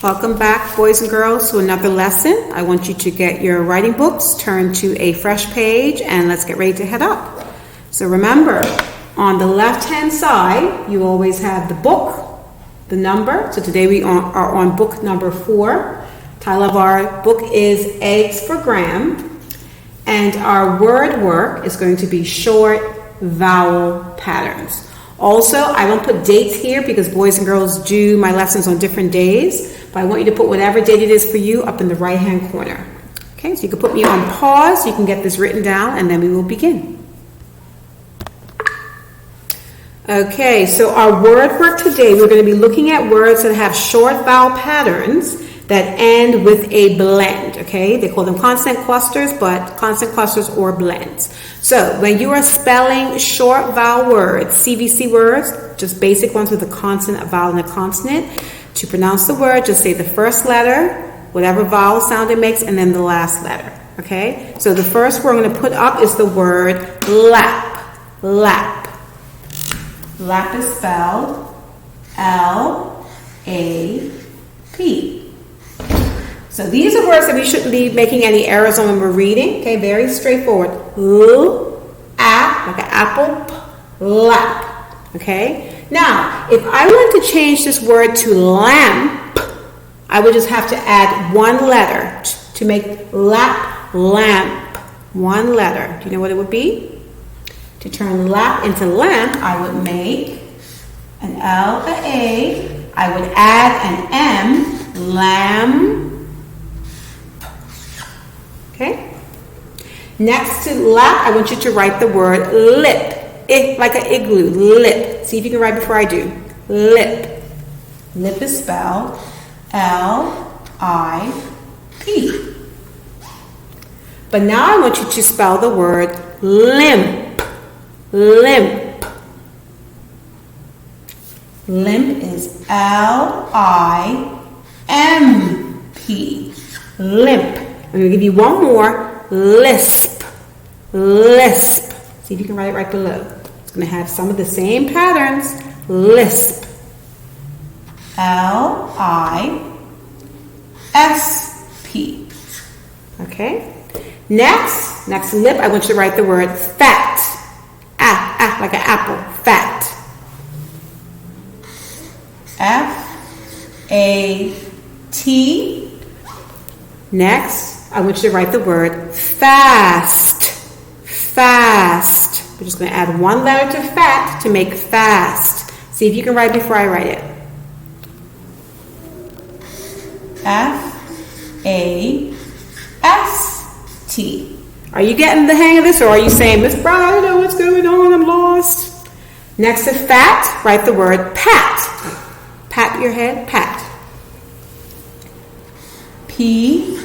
Welcome back, boys and girls, to another lesson. I want you to get your writing books, turn to a fresh page, and let's get ready to head up. So remember, on the left-hand side, you always have the book, the number. So today we are on book number 4. Title of our book is Eggs for Graham. And our word work is going to be short vowel patterns. Also, I won't put dates here because boys and girls do my lessons on different days, but I want you to put whatever date it is for you up in the right-hand corner. Okay, so you can put me on pause, you can get this written down, and then we will begin. Okay, so our word work today, we're going to be looking at words that have short vowel patterns that end with a blend, okay? They call them consonant clusters, but consonant clusters or blends. So when you are spelling short vowel words, CVC words, just basic ones with a consonant, a vowel, and a consonant, to pronounce the word, just say the first letter, whatever vowel sound it makes, and then the last letter, okay? So the first word I'm going to put up is the word lap, lap. Lap is spelled L-A-P. So these are words that we shouldn't be making any errors on when we're reading. Okay, very straightforward. L-A-P, like an apple, lap. Okay. Now, if I wanted to change this word to lamp, I would just have to add one letter to make lap, lamp. One letter. Do you know what it would be? To turn lap into lamp, I would make an L, an A. I would add an M, lamb. Okay. Next to lap, I want you to write the word lip. Like an igloo, lip. See if you can write before I do. Lip. Lip is spelled L-I-P. But now I want you to spell the word limp. Limp. Limp is L-I-M-P. Limp. I'm going to give you one more. Lisp. Lisp. See if you can write it right below. It's going to have some of the same patterns. Lisp. L-I-S-P. Okay. Next to lip, I want you to write the word fat. Like an apple. Fat. F-A-T. Next, I want you to write the word fast. Fast. We're just going to add one letter to fat to make fast. See if you can write before I write it. F-A-S-T. Are you getting the hang of this, or are you saying, Miss Brown, I don't know what's going on, I'm lost? Next to fat, write the word pat. Pat your head, pat. P-A-T.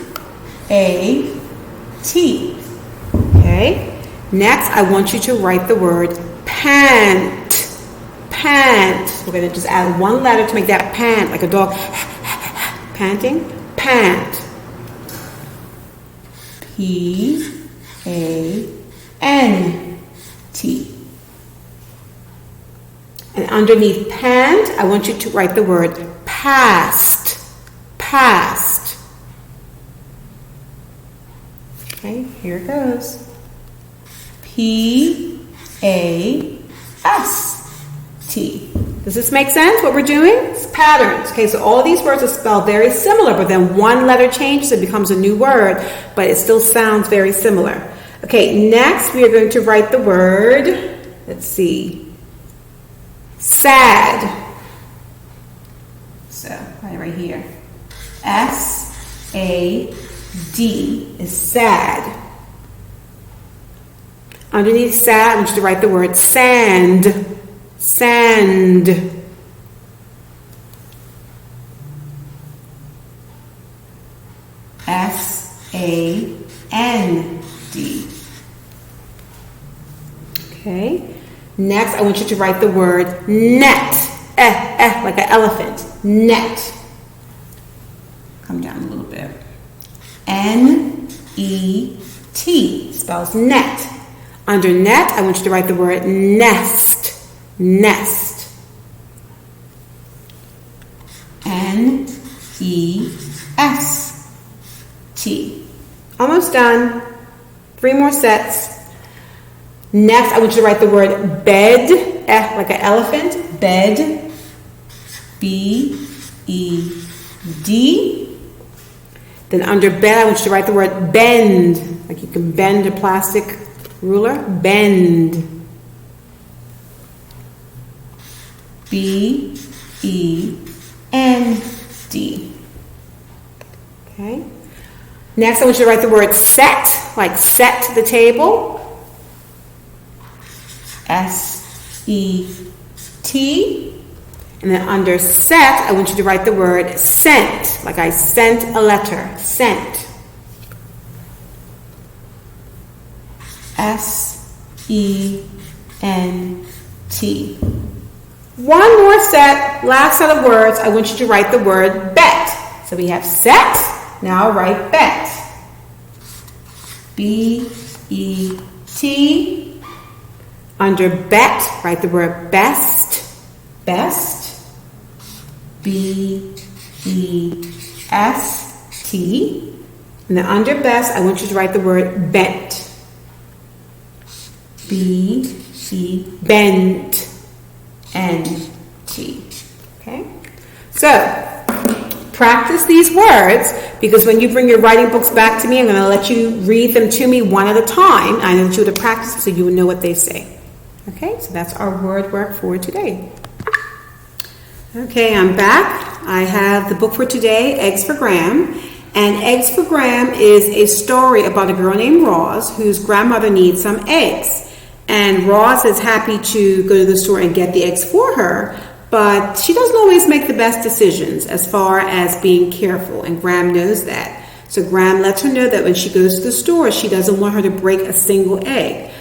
Okay. Next, I want you to write the word pant. Pant. We're going to just add one letter to make that pant, like a dog panting. Pant. P-A-N-T. And underneath pant, I want you to write the word past. Past. Okay, here it goes. P-A-S-T. Does this make sense, what we're doing? It's patterns. Okay, so all these words are spelled very similar, but then one letter changes, it becomes a new word, but it still sounds very similar. Okay, next we are going to write the word, let's see, sad. So, right here. S-A-D is sad. Underneath sad, I want you to write the word sand. Sand. S-A-N-D. Okay. Next, I want you to write the word net. Like an elephant. Net. Come down a little bit. N-E-T spells net. Under net, I want you to write the word nest. Nest. Almost done. 3 more sets. Next, I want you to write the word bed, like an elephant, bed, B-E-D. Then under bed, I want you to write the word bend, like you can bend a plastic ruler, bend, B-E-N-D. Okay. Next, I want you to write the word set, like set the table, S-E-T. And then under set, I want you to write the word sent, like I sent a letter, sent. S-E-N-T. One more set, last set of words, I want you to write the word bet. So we have set, now write bet. B-E-T. Under bet, write the word best, best. B-E-S-T. And then under best, I want you to write the word bent. B-E, bent, N-T. Okay? So, practice these words, because when you bring your writing books back to me, I'm going to let you read them to me one at a time. I want you to practice so you will know what they say. Okay, so that's our word work for today. Okay, I'm back. I have the book for today, Eggs for Graham. And Eggs for Graham is a story about a girl named Roz whose grandmother needs some eggs. And Roz is happy to go to the store and get the eggs for her, but she doesn't always make the best decisions as far as being careful, and Graham knows that. So Graham lets her know that when she goes to the store, she doesn't want her to break a single egg.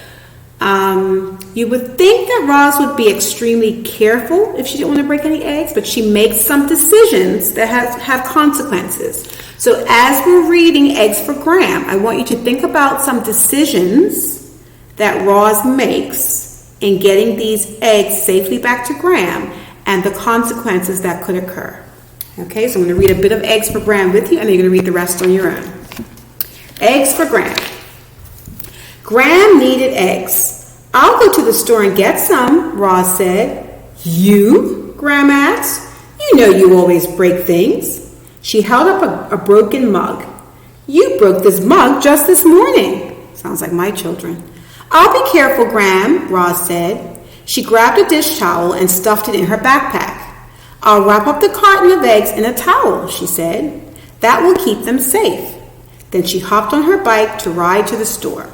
You would think that Roz would be extremely careful if she didn't want to break any eggs, but she makes some decisions that have consequences. So as we're reading Eggs for Graham, I want you to think about some decisions that Roz makes in getting these eggs safely back to Graham and the consequences that could occur. Okay, so I'm going to read a bit of Eggs for Graham with you, and then you're going to read the rest on your own. Eggs for Graham. Graham needed eggs. I'll go to the store and get some, Roz said. You? Graham asked. You know you always break things. She held up a broken mug. You broke this mug just this morning. Sounds like my children. I'll be careful, Graham, Roz said. She grabbed a dish towel and stuffed it in her backpack. I'll wrap up the carton of eggs in a towel, she said. That will keep them safe. Then she hopped on her bike to ride to the store.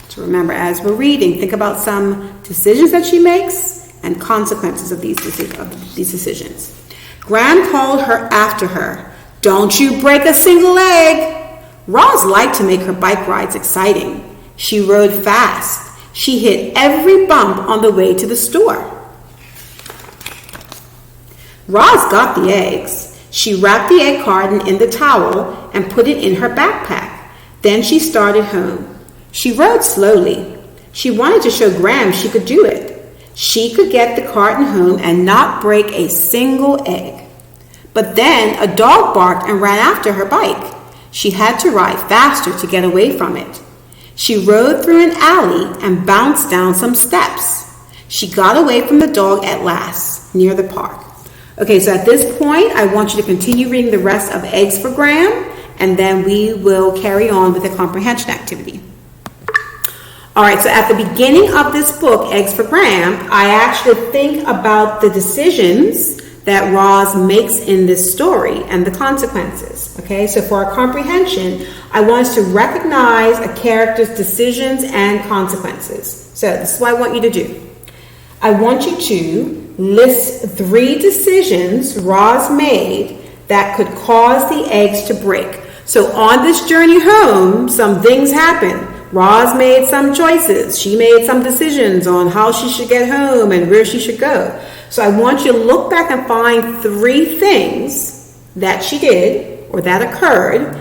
So remember, as we're reading, think about some decisions that she makes and consequences of these decisions. Graham called her after her. Don't you break a single egg. Roz liked to make her bike rides exciting. She rode fast. She hit every bump on the way to the store. Roz got the eggs. She wrapped the egg carton in the towel and put it in her backpack. Then she started home. She rode slowly. She wanted to show Graham she could do it. She could get the carton home and not break a single egg. But then a dog barked and ran after her bike. She had to ride faster to get away from it. She rode through an alley and bounced down some steps. She got away from the dog at last, near the park. Okay, so at this point, I want you to continue reading the rest of Eggs for Graham, and then we will carry on with the comprehension activity. All right, so at the beginning of this book, Eggs for Graham, I actually think about the decisions that Roz makes in this story and the consequences. Okay, so for our comprehension, I want us to recognize a character's decisions and consequences. So this is what I want you to do. I want you to list 3 decisions Roz made that could cause the eggs to break. So on this journey home, some things happened. Roz made some choices. She made some decisions on how she should get home and where she should go. So I want you to look back and find 3 things that she did or that occurred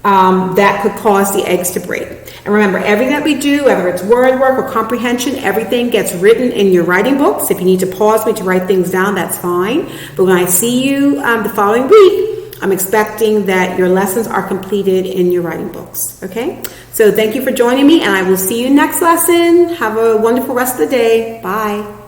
that could cause the eggs to break. And remember, everything that we do, whether it's word work or comprehension, everything gets written in your writing books. If you need to pause me to write things down, that's fine. But when I see you the following week, I'm expecting that your lessons are completed in your writing books. Okay? So thank you for joining me, and I will see you next lesson. Have a wonderful rest of the day. Bye.